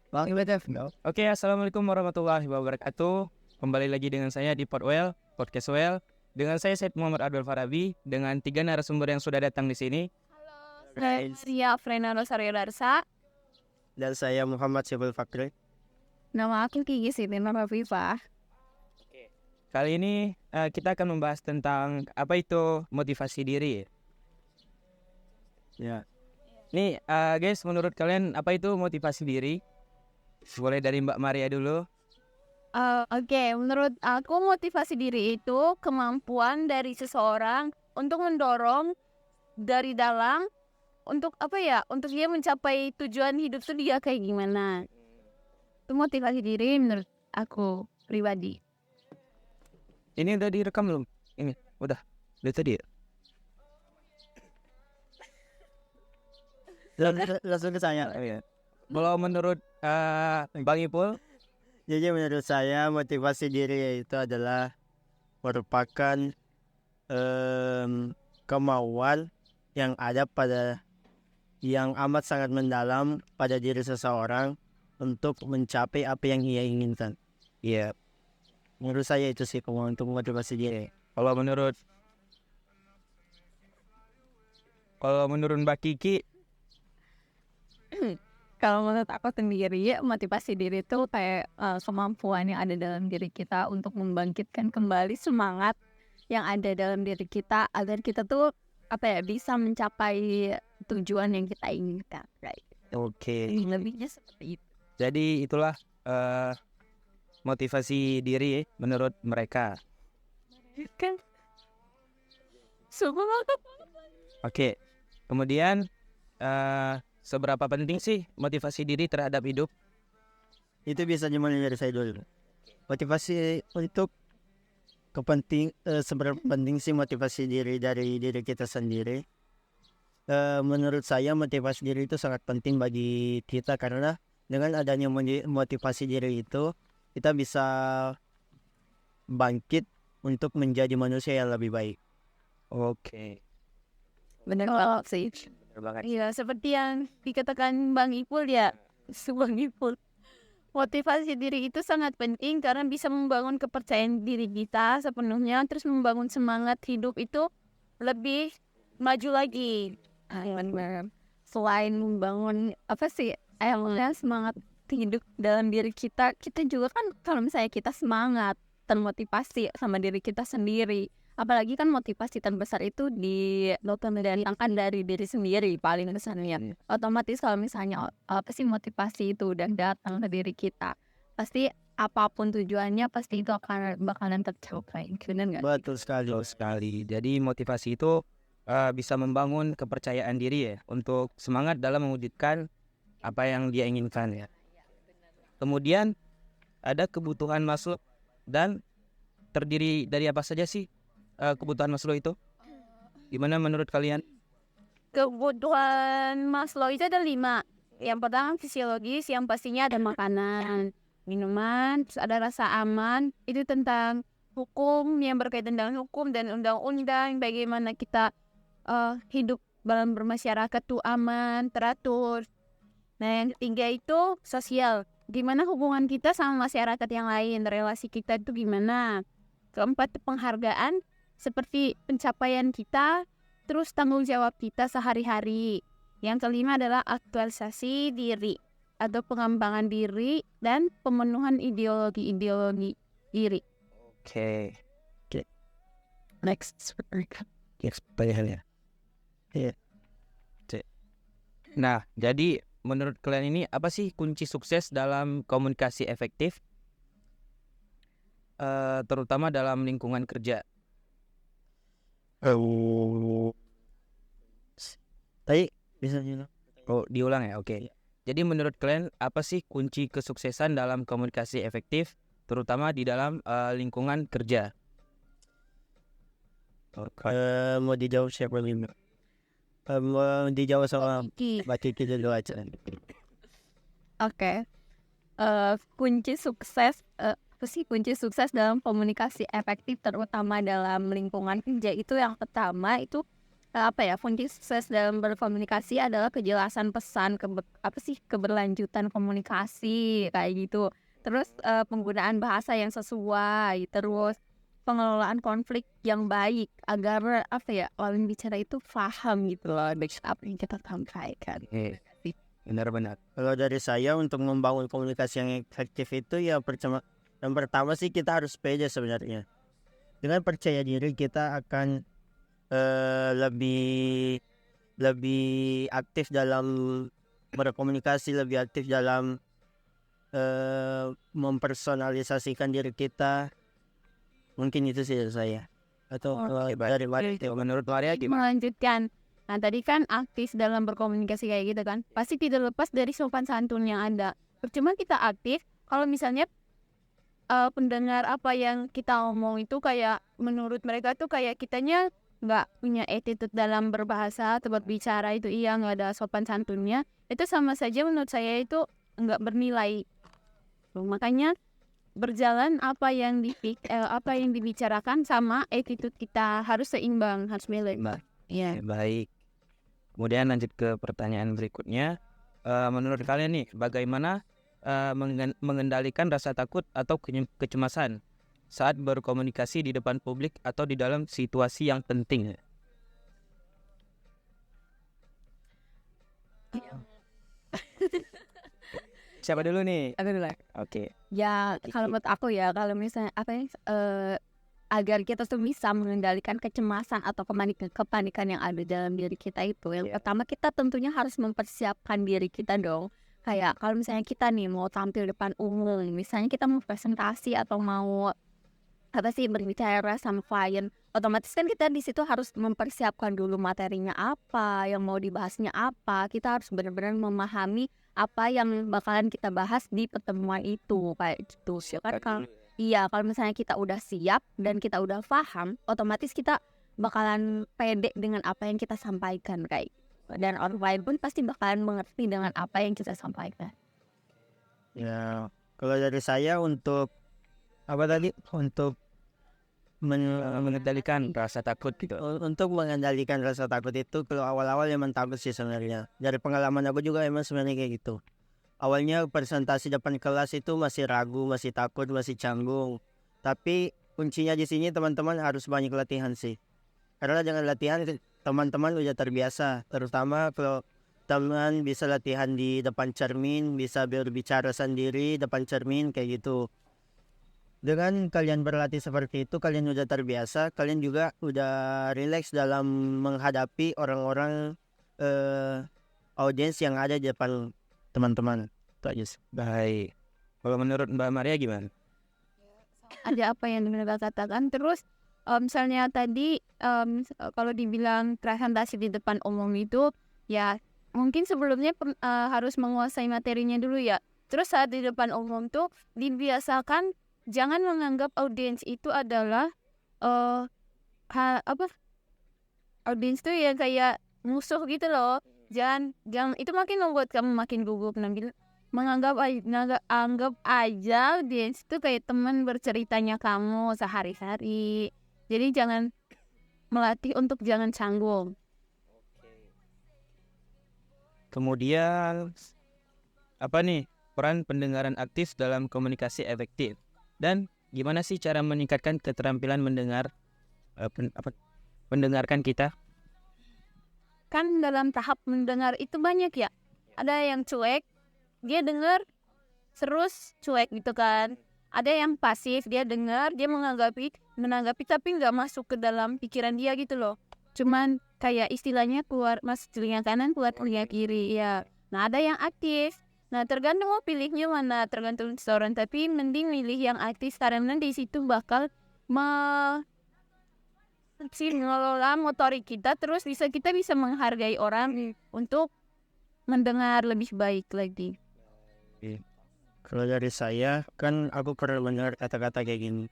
Bang Ibetef, no? Oke, assalamualaikum warahmatullahi wabarakatuh. Kembali lagi dengan saya di Podcast Well. Dengan saya Said Muhammad Abdul Farabi dengan 3 narasumber yang sudah datang di sini. Saya Maria Frena Rosario Darsa. Dan saya Muhammad Syibul Fakri. Nama aku Kiki Siti Nurafifah. Kali ini kita akan membahas tentang apa itu motivasi diri. Ya. Nih guys, menurut kalian apa itu motivasi diri? Boleh dari Mbak Maria dulu. Oke, menurut aku motivasi diri itu kemampuan dari seseorang untuk mendorong dari dalam untuk untuk dia mencapai tujuan hidup tuh dia kayak gimana. Itu motivasi diri menurut aku pribadi. Ini udah direkam belum? Ini udah tadi ya? Langsung ke saya. Kalau menurut Bang Ipul, Jadi menurut saya motivasi diri itu adalah merupakan kemauan yang ada pada yang amat sangat mendalam pada diri seseorang untuk mencapai apa yang ia inginkan. iya. Menurut saya itu sih kemauan untuk motivasi diri. Kalau menurut Mbak Kiki, Kalau menurut aku sendiri, motivasi diri itu kayak kemampuan yang ada dalam diri kita untuk membangkitkan kembali semangat yang ada dalam diri kita agar kita tuh bisa mencapai tujuan yang kita inginkan. Right? oke. Lebihnya seperti itu. Jadi itulah motivasi diri menurut mereka. Kan? Sungguh banget. Oke. Kemudian seberapa penting sih motivasi diri terhadap hidup? Itu bisa dimulai dari saya dulu. Motivasi untuk seberapa penting sih motivasi diri dari diri kita sendiri. Menurut saya motivasi diri itu sangat penting bagi kita karena dengan adanya motivasi diri itu kita bisa bangkit untuk menjadi manusia yang lebih baik. Oke. Bener banget sih. Bener banget. Iya, seperti yang dikatakan Bang Ipul ya. Bang Ipul. Motivasi diri itu sangat penting karena bisa membangun kepercayaan diri kita sepenuhnya, terus membangun semangat hidup itu lebih maju lagi. Bener. Selain membangun semangat hidup dalam diri kita, kita juga kan kalau misalnya kita semangat, termotivasi sama diri kita sendiri. Apalagi kan motivasi terbesar itu datangkan dari diri sendiri paling besarnya. Otomatis kalau misalnya motivasi itu udah datang ke diri kita, pasti apapun tujuannya pasti itu bakalan tercapai. Benar nggak? Betul sekali. Betul sekali. Jadi motivasi itu bisa membangun kepercayaan diri ya untuk semangat dalam mewujudkan apa yang dia inginkan ya. Kemudian ada kebutuhan Maslow dan terdiri dari apa saja sih kebutuhan Maslow itu? Gimana menurut kalian? Kebutuhan Maslow itu ada 5. Yang pertama fisiologis, yang pastinya ada makanan, minuman, terus ada rasa aman. Itu tentang hukum, yang berkaitan dengan hukum dan undang-undang, bagaimana kita hidup dalam bermasyarakat tuh aman, teratur. Nah, yang ketiga itu sosial. Gimana hubungan kita sama masyarakat yang lain, relasi kita itu gimana. Keempat itu penghargaan, seperti pencapaian kita, terus tanggung jawab kita sehari-hari. Yang kelima adalah aktualisasi diri atau pengembangan diri dan pemenuhan ideologi diri. Oke. Next. Pertanyaannya. Iya. Nah, jadi menurut kalian ini apa sih kunci sukses dalam komunikasi efektif? Terutama dalam lingkungan kerja. Tadi bisa Oh, diulang ya? Oke. Jadi menurut kalian apa sih kunci kesuksesan dalam komunikasi efektif terutama di dalam lingkungan kerja? mau dijawab siapa dulu? Mau dijawab sama Mbak Kiki dulu aja. Oke. Kunci sukses kunci sukses dalam komunikasi efektif terutama dalam lingkungan kerja itu yang pertama itu kunci sukses dalam berkomunikasi adalah kejelasan pesan, keberlanjutan komunikasi kayak gitu. Terus penggunaan bahasa yang sesuai, terus pengelolaan konflik yang baik agar lawan bicara itu paham gitu loh dengan apa yang kita sampaikan. Benar-benar. Kalau dari saya untuk membangun komunikasi yang efektif itu ya yang pertama sih kita harus pede sebenarnya. Dengan percaya diri kita akan lebih aktif dalam berkomunikasi, lebih aktif dalam mempersonalisasikan diri kita. Mungkin itu sih dari saya. Atau dari Maria. Menurut Maria gimana? Melanjutkan. Nah, tadi kan aktif dalam berkomunikasi kayak gitu kan. Pasti tidak lepas dari sopan santun yang ada. Percuma kita aktif kalau misalnya pendengar apa yang kita omong itu kayak menurut mereka tuh kayak kitanya nggak punya attitude dalam berbahasa atau berbicara itu nggak ada sopan santunnya. Itu sama saja menurut saya itu nggak bernilai. Makanya berjalan apa yang dibicarakan sama attitude kita harus seimbang, harus balance. Iya. Baik. Kemudian lanjut ke pertanyaan berikutnya. Menurut kalian nih, bagaimana mengendalikan rasa takut atau kecemasan saat berkomunikasi di depan publik atau di dalam situasi yang penting? Siapa dulu nih? Aku dulu. Oke. Ya, kalau menurut aku ya, kalau misalnya agar kita tuh bisa mengendalikan kecemasan atau kepanikan yang ada dalam diri kita itu, yang pertama kita tentunya harus mempersiapkan diri kita dong. Kayak kalau misalnya kita nih mau tampil depan umum, misalnya kita mau presentasi atau mau berbicara sama klien, otomatis kan kita di situ harus mempersiapkan dulu materinya apa, yang mau dibahasnya apa. Kita harus benar-benar memahami apa yang bakalan kita bahas di pertemuan itu kayak gitu. Kalau misalnya kita udah siap dan kita udah paham, otomatis kita bakalan pede dengan apa yang kita sampaikan kayak gitu. Dan orang lain pun pasti bakalan mengerti dengan apa yang kita sampaikan. Ya, kalau dari saya untuk Mengendalikan rasa takut gitu. Untuk mengendalikan rasa takut itu kalau awal-awal emang takut sih sebenarnya. Dari pengalaman aku juga emang sebenarnya kayak gitu. Awalnya presentasi depan kelas itu masih ragu, masih takut, masih canggung. Tapi kuncinya di sini teman-teman harus banyak latihan sih. Karena dengan latihan teman-teman udah terbiasa. Terutama kalau teman bisa latihan di depan cermin, bisa berbicara sendiri depan cermin kayak gitu. Dengan kalian berlatih seperti itu, kalian udah terbiasa, kalian juga udah rileks dalam menghadapi orang-orang audiens yang ada di depan teman-teman. Itu aja sih. Baik. Kalau menurut Mbak Maria gimana? Ada apa yang mereka katakan. Terus misalnya tadi kalau dibilang presentasi di depan umum itu ya mungkin sebelumnya harus menguasai materinya dulu ya. Terus saat di depan umum tuh dibiasakan jangan menganggap audiens itu adalah audiens tuh yang kayak musuh gitu loh. Jangan itu makin membuat kamu makin gugup. Menganggap aja audiens itu kayak teman berceritanya kamu sehari-hari. Jadi jangan melatih untuk jangan canggung. Kemudian apa nih peran pendengaran aktif dalam komunikasi efektif? Dan gimana sih cara meningkatkan keterampilan mendengarkan kita? Kan dalam tahap mendengar itu banyak ya. Ada yang cuek, dia dengar terus cuek gitu kan. Ada yang pasif, dia dengar, dia menanggapi tapi nggak masuk ke dalam pikiran dia gitu loh. Cuman kayak istilahnya keluar masuk telinga kanan, keluar telinga kiri ya. Nah ada yang aktif. Nah tergantung mau pilihnya mana, tergantung seseorang. Tapi mending milih yang aktif karena di situ bakal mengelola motorik kita. Terus kita bisa menghargai orang untuk mendengar lebih baik lagi. Kalau dari saya kan aku pernah mendengar kata-kata kayak gini.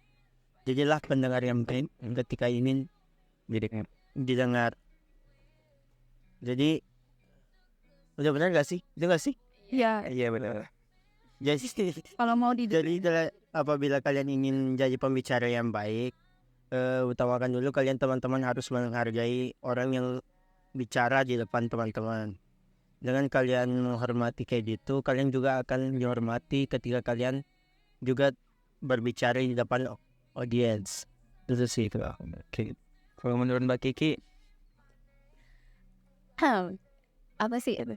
Jadilah pendengar yang baik ketika ingin didengar. Jadi udah benar gak sih? Itu gak sih? Ya. Iya benar. Kalau mau Jadi apabila kalian ingin jadi pembicara yang baik, utamakan dulu kalian teman-teman harus menghargai orang yang bicara di depan teman-teman. Dengan kalian menghormati kayak gitu, kalian juga akan dihormati ketika kalian juga berbicara di depan audiens. Itu sih. Oke. Kalau menurut Mbak Kiki, Apa sih itu?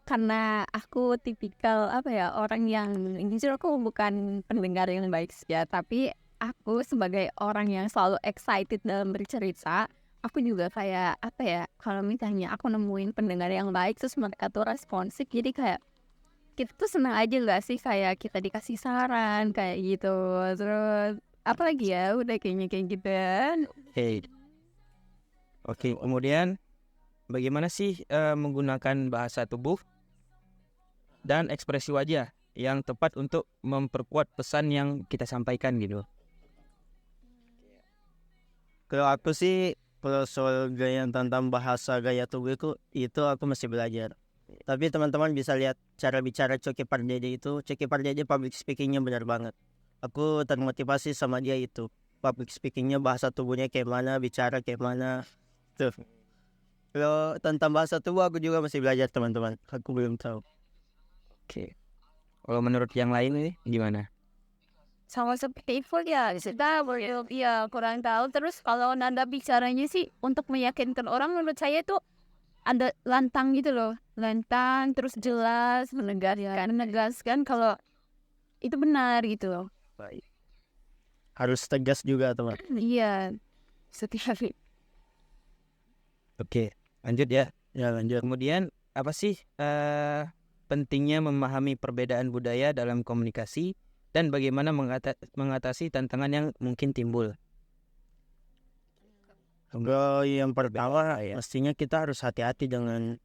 Karena aku tipikal orang yang jujur aku bukan pendengar yang baik ya, tapi aku sebagai orang yang selalu excited dalam bercerita, aku juga kayak kalau misalnya aku nemuin pendengar yang baik terus mereka tuh responsif, jadi kayak kita tuh senang aja gak sih kayak kita dikasih saran kayak gitu. Terus apalagi ya udah kayaknya kayak gitu ya. oke. Kemudian bagaimana sih menggunakan bahasa tubuh dan ekspresi wajah yang tepat untuk memperkuat pesan yang kita sampaikan gitu? Kalau aku sih, kalau soal gaya tentang bahasa gaya tubuh itu aku masih belajar. Tapi teman-teman bisa lihat cara bicara Coki Pardede itu. Coki Pardede public speakingnya benar banget. Aku termotivasi sama dia itu. Public speakingnya, bahasa tubuhnya kayak mana, bicara kayak mana. Tuh. Kalau tentang bahasa tubuh aku juga masih belajar teman-teman. Aku belum tahu. Oke. Kalau menurut yang lain ini gimana? Sama seperti itu ya, kita kurang tahu. Terus kalau nada bicaranya sih untuk meyakinkan orang, menurut saya itu ada lantang gitu loh, lantang terus jelas, menegaskan kalau itu benar gitu loh. Baik. Harus tegas juga teman. Iya, setiap Oke, lanjut ya. Ya lanjut. Kemudian apa sih pentingnya memahami perbedaan budaya dalam komunikasi dan bagaimana mengatasi tantangan yang mungkin timbul? Kalau yang pertama pastinya kita harus hati-hati dengan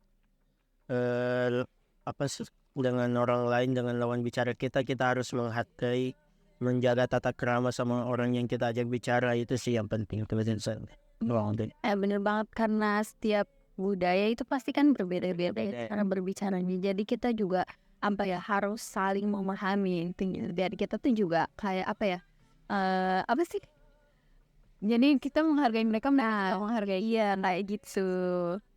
dengan orang lain, dengan lawan bicara kita. Kita harus menghargai, menjaga tata krama sama orang yang kita ajak bicara. Itu sih yang penting teman-teman. Bener banget, karena setiap budaya itu pasti kan berbeda-beda Berbeda. cara berbicaranya. Jadi kita juga harus saling memahami intinya. Biar kita tuh juga kayak jadi kita menghargai mereka menghargai kayak gitu.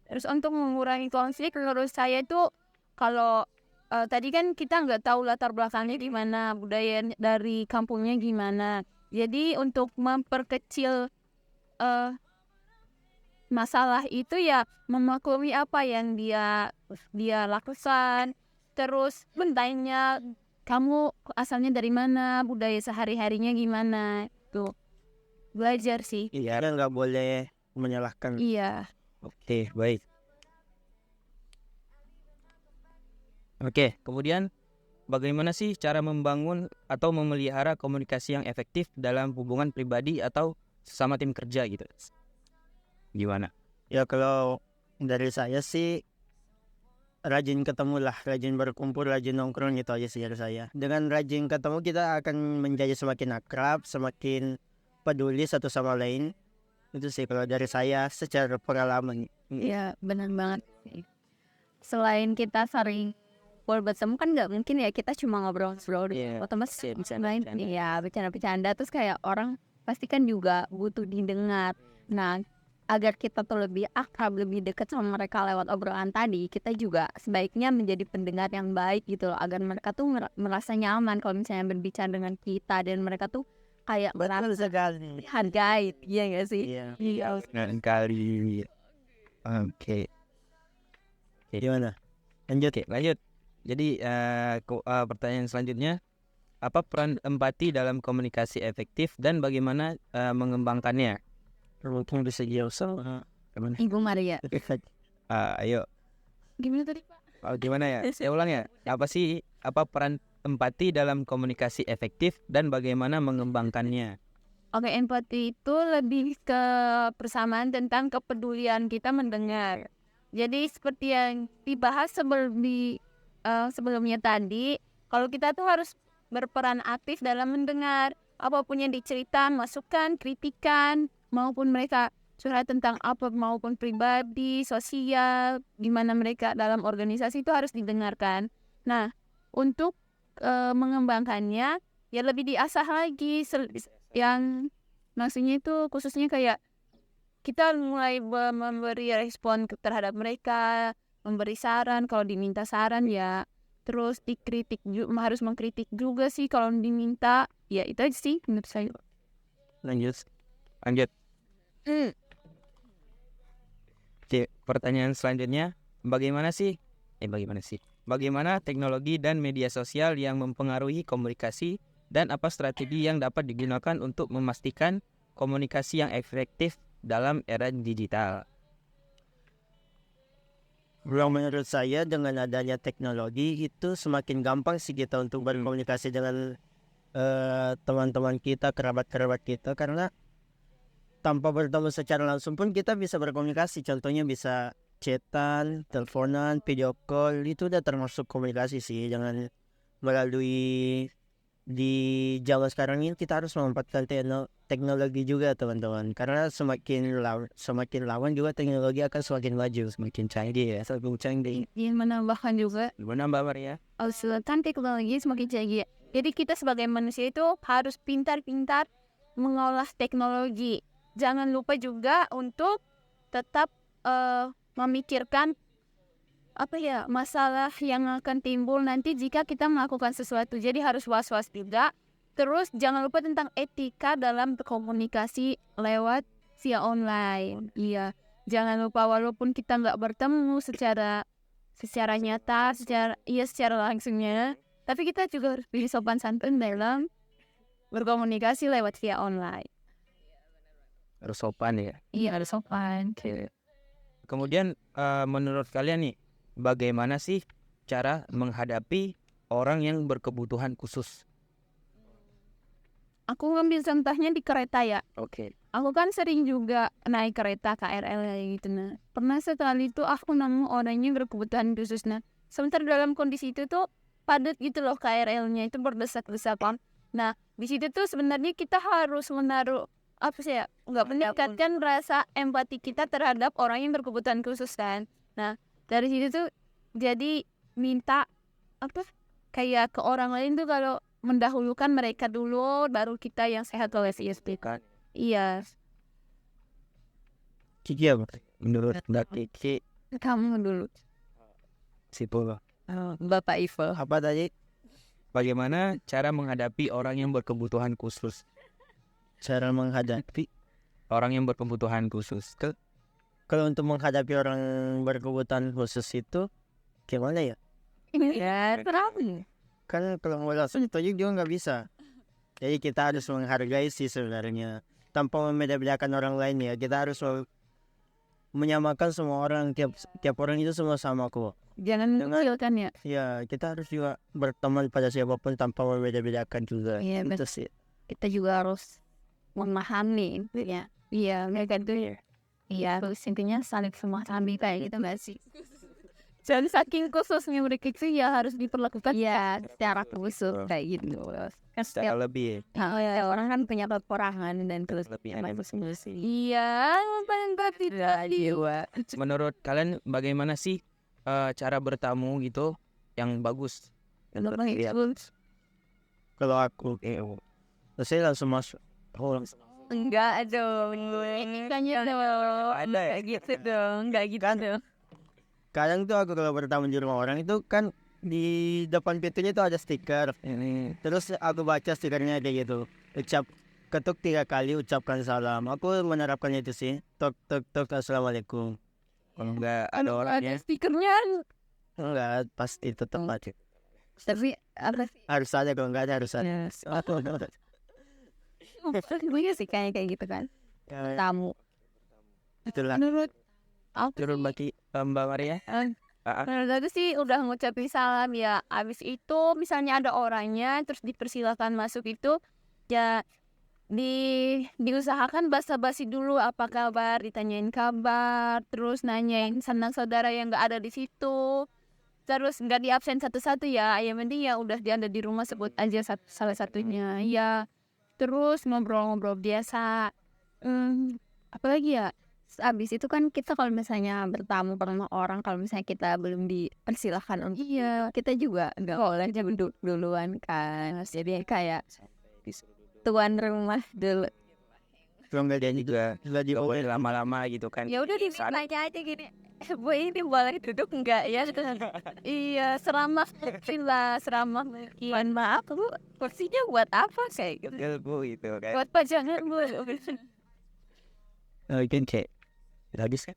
Terus untuk mengurangi konflik, menurut saya itu kalau tadi kan kita nggak tahu latar belakangnya gimana, budaya dari kampungnya gimana. Jadi untuk memperkecil masalah itu ya memaklumi apa yang dia lakukan. Terus bertanya, kamu asalnya dari mana, budaya sehari-harinya gimana, tuh belajar sih. Iya, nggak boleh menyalahkan. Iya. Oke, baik. Oke, kemudian bagaimana sih cara membangun atau memelihara komunikasi yang efektif dalam hubungan pribadi atau sesama tim kerja gitu? Gimana? Ya kalau dari saya sih rajin ketemu lah, rajin berkumpul, rajin nongkrong, itu aja sih dari saya. Dengan rajin ketemu kita akan menjadi semakin akrab, semakin peduli satu sama lain. Itu sih kalau dari saya secara pengalaman. Iya, benar banget. Selain kita sering bertemu kan nggak mungkin ya kita cuma ngobrol-ngobrol, Iya, otomatis bercanda-bercanda. Iya, bercanda-bercanda, terus kayak orang pasti kan juga butuh didengar. Nah, agar kita tuh lebih akrab, lebih dekat sama mereka lewat obrolan tadi, kita juga sebaiknya menjadi pendengar yang baik gitu loh, agar mereka tuh merasa nyaman kalau misalnya berbicara dengan kita, dan mereka tuh kayak Betul merasa sekali. dihargai, iya nggak sih? Iya. Kali. Oke. Gimana? Lanjut. Oke, lanjut. Jadi pertanyaan selanjutnya, apa peran empati dalam komunikasi efektif dan bagaimana mengembangkannya? Mungkin bisa jauh sama. Ibu Maria. Ayo, Gimana tadi, Pak? gimana ya? Saya ulang ya. Apa peran empati dalam komunikasi efektif dan bagaimana mengembangkannya? Oke, empati itu lebih ke persamaan tentang kepedulian kita mendengar. Jadi seperti yang dibahas sebelumnya tadi, kalau kita tuh harus berperan aktif dalam mendengar apapun yang diceritakan, masukan, kritikan, maupun mereka curhat tentang apa maupun pribadi, sosial, gimana mereka dalam organisasi itu harus didengarkan. Nah, untuk mengembangkannya ya lebih diasah lagi yang maksudnya itu khususnya kayak kita mulai memberi respon terhadap mereka, memberi saran kalau diminta saran ya, terus dikritik harus mengkritik juga sih kalau diminta, ya itu aja sih menurut saya. Lanjut. Pertanyaan selanjutnya, bagaimana teknologi dan media sosial yang mempengaruhi komunikasi dan apa strategi yang dapat digunakan untuk memastikan komunikasi yang efektif dalam era digital? Menurut saya dengan adanya teknologi itu semakin gampang sih kita untuk berkomunikasi dengan teman-teman kita, kerabat-kerabat kita, karena tanpa bertemu secara langsung pun kita bisa berkomunikasi. Contohnya bisa chatan, teleponan, video call, itu udah termasuk komunikasi sih. Jangan melalui di zaman sekarang ini kita harus memanfaatkan teknologi juga teman-teman, karena semakin lawan juga teknologi akan semakin maju, semakin canggih ya, semakin canggih. Ingin menambahkan juga Gimana Mbak Maria? kan teknologi semakin canggih. Jadi kita sebagai manusia itu harus pintar-pintar mengolah teknologi. Jangan lupa juga untuk tetap memikirkan masalah yang akan timbul nanti jika kita melakukan sesuatu. Jadi harus was-was juga. Terus jangan lupa tentang etika dalam berkomunikasi lewat via online. Iya, jangan lupa walaupun kita nggak bertemu secara nyata, secara langsungnya, tapi kita juga harus pilih sopan santun dalam berkomunikasi lewat via online. Harus sopan ya. Iya, harus sopan. Kemudian menurut kalian nih, bagaimana sih cara menghadapi orang yang berkebutuhan khusus? Aku ngambil contohnya di kereta ya. Oke. Aku kan sering juga naik kereta KRL gitu. Nah, pernah sekali tuh aku nemu orangnya berkebutuhan khusus. Nah, sementara dalam kondisi itu tuh padat gitu loh KRL-nya, itu berdesak-desakan. Nah, di situ tuh sebenarnya kita harus menaruh meningkatkan rasa empati kita terhadap orang yang berkebutuhan khusus kan. Nah, dari situ tuh jadi minta kayak ke orang lain tuh kalau mendahulukan mereka dulu, baru kita yang sehat oleh ISP kan. Iya. Kiki apa? Menurut Mbak Kiki, Kamu dulu. Sipul, Bapak Ivo. Apa tadi? bagaimana cara menghadapi orang yang berkebutuhan khusus? Cara menghadapi. Orang yang berkebutuhan khusus. Kalau untuk menghadapi orang berkebutuhan khusus itu gimana ya? Ya, terang. Kan kalau mau langsung ditunjuk juga nggak bisa. Jadi kita harus menghargai sih sebenarnya, tanpa membeda-bedakan orang lain ya. Kita harus menyamakan semua orang, tiap orang itu semua sama kok. Jangan mengecilkan ya. Ya kita harus juga berteman pada siapapun tanpa membeda-bedakan juga. Iya, Itu sih. Kita juga harus memahami ya. Iya, mereka tuh Iya, terus intinya saling memahami kayak gitu nggak sih? dan saking khususnya mereka itu ya harus diperlakukan. Iya, secara khusus kayak gitu. Kan Secara setiap lebih orang kan punya kekurangan dan terus lebih masing-masing. Iya, paling tidak. Menurut kalian bagaimana sih cara bertamu gitu yang bagus? Kalau aku, saya langsung masuk. Enggak dong, kayaknya dong, Ada ya? kayak gitu dong, enggak gitu dong. Kadang tuh aku kalau bertamu di rumah orang itu kan di depan pintunya itu ada stiker. Terus aku baca stikernya kayak gitu. Ketuk 3 kali, ucapkan salam. Aku menerapkannya itu sih. Tok tok tok, assalamualaikum. Kalau nggak ada orangnya, Stikernya Enggak, pasti tetap aja. Tapi apa sih? Harus ada, kalau enggak ada harus ada. Gue sih kayak gitu kan. Ya, Tamu. itulah. menurut aku turun bagi Mbak Maria. menurut aku sih udah ngucapin salam ya. Abis itu misalnya ada orangnya terus dipersilakan masuk itu ya diusahakan basa-basi dulu apa kabar, ditanyain kabar, terus nanyain senang saudara yang nggak ada di situ, terus nggak di absen satu-satu ya. Yang penting ya udah dia ada di rumah sebut aja salah satunya ya. Terus ngobrol-ngobrol biasa. Apalagi ya? Abis itu kan kita kalau misalnya bertamu ke rumah orang, kalau misalnya kita belum dipersilahkan untuk kita juga nggak boleh duduk duluan kan. Jadi kayak tuan rumah dulu. Kalau nggak Dan juga nggak nggak boleh lama-lama gitu kan. Ya udah Saat- ditanya aja gini. Bu ini boleh duduk enggak ya? Iya, seramah lah, seramah. Mohon maaf Bu, kursinya buat apa kayak gitu? Bu itu kan. Buat pajangan Bu. Oke. Udah habis kan?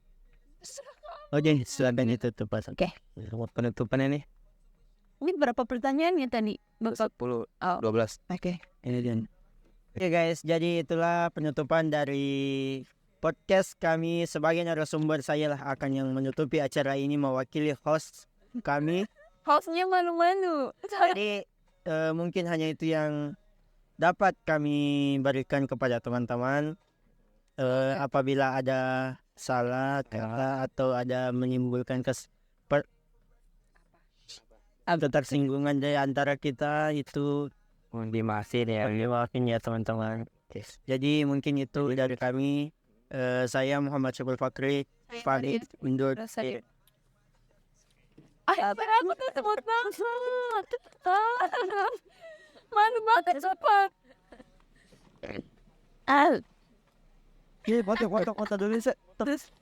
Oke, silakan ditutup Mas. Oke. Penutupannya nih Ini berapa pertanyaannya tadi? Bapak. 10 Oh. 12. Oke. Ini dia. Oke guys, jadi itulah penutupan dari podcast kami. Sebagai narasumber, saya lah akan yang menutupi acara ini mewakili host kami. Hostnya malu-malu. Jadi mungkin hanya itu yang dapat kami berikan kepada teman-teman. Apabila ada salah kata atau ada menimbulkan ketersinggungan dari antara kita, itu Mohon dimaafin ya. maafin ya teman-teman. Jadi mungkin itu dari kami. Saya Muhammad Syukul Fakri pamit undur. Aku tuh sebut banget. Malu banget cepat. Iya, foto dulu sih. Terus.